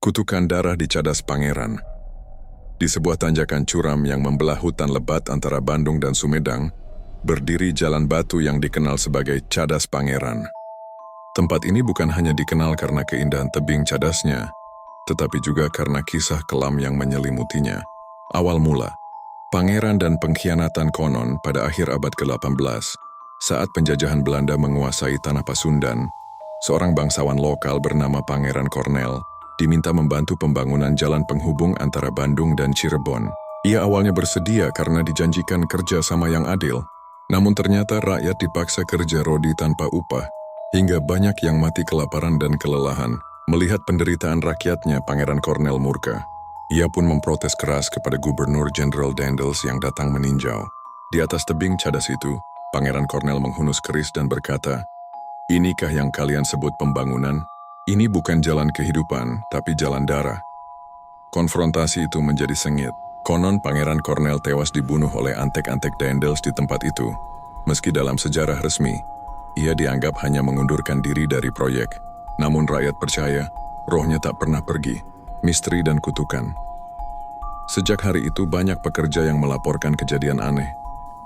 Kutukan darah di Cadas Pangeran. Di sebuah tanjakan curam yang membelah hutan lebat antara Bandung dan Sumedang, berdiri jalan batu yang dikenal sebagai Cadas Pangeran. Tempat ini bukan hanya dikenal karena keindahan tebing cadasnya, tetapi juga karena kisah kelam yang menyelimutinya. Awal mula, pangeran dan pengkhianatan konon pada akhir abad ke-18, saat penjajahan Belanda menguasai tanah Pasundan, seorang bangsawan lokal bernama Pangeran Cornel diminta membantu pembangunan jalan penghubung antara Bandung dan Cirebon. Ia awalnya bersedia karena dijanjikan kerja sama yang adil, namun ternyata rakyat dipaksa kerja rodi tanpa upah, hingga banyak yang mati kelaparan dan kelelahan. Melihat penderitaan rakyatnya, Pangeran Cornel murka. Ia pun memprotes keras kepada Gubernur Jenderal Daendels yang datang meninjau. Di atas tebing cadas itu, Pangeran Cornel menghunus keris dan berkata, "Inikah yang kalian sebut pembangunan? Ini bukan jalan kehidupan, tapi jalan darah." Konfrontasi itu menjadi sengit. Konon Pangeran Cornel tewas dibunuh oleh antek-antek Daendels di tempat itu. Meski dalam sejarah resmi, ia dianggap hanya mengundurkan diri dari proyek. Namun rakyat percaya, rohnya tak pernah pergi. Misteri dan kutukan. Sejak hari itu banyak pekerja yang melaporkan kejadian aneh.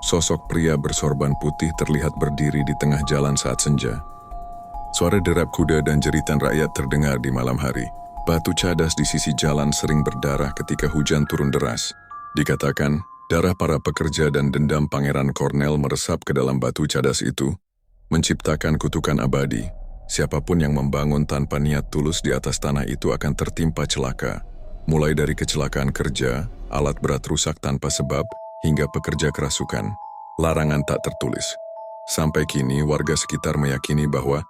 Sosok pria bersorban putih terlihat berdiri di tengah jalan saat senja. Suara derap kuda dan jeritan rakyat terdengar di malam hari. Batu cadas di sisi jalan sering berdarah ketika hujan turun deras. Dikatakan, darah para pekerja dan dendam Pangeran Cornel meresap ke dalam batu cadas itu, menciptakan kutukan abadi. Siapapun yang membangun tanpa niat tulus di atas tanah itu akan tertimpa celaka. Mulai dari kecelakaan kerja, alat berat rusak tanpa sebab, hingga pekerja kerasukan. Larangan tak tertulis. Sampai kini warga sekitar meyakini bahwa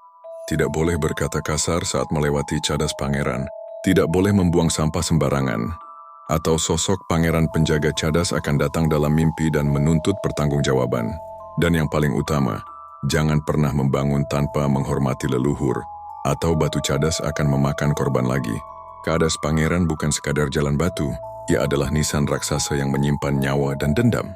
tidak boleh berkata kasar saat melewati Cadas Pangeran, tidak boleh membuang sampah sembarangan, atau sosok pangeran penjaga cadas akan datang dalam mimpi dan menuntut pertanggungjawaban. Dan yang paling utama, jangan pernah membangun tanpa menghormati leluhur, atau batu cadas akan memakan korban lagi. Cadas Pangeran bukan sekadar jalan batu, ia adalah nisan raksasa yang menyimpan nyawa dan dendam.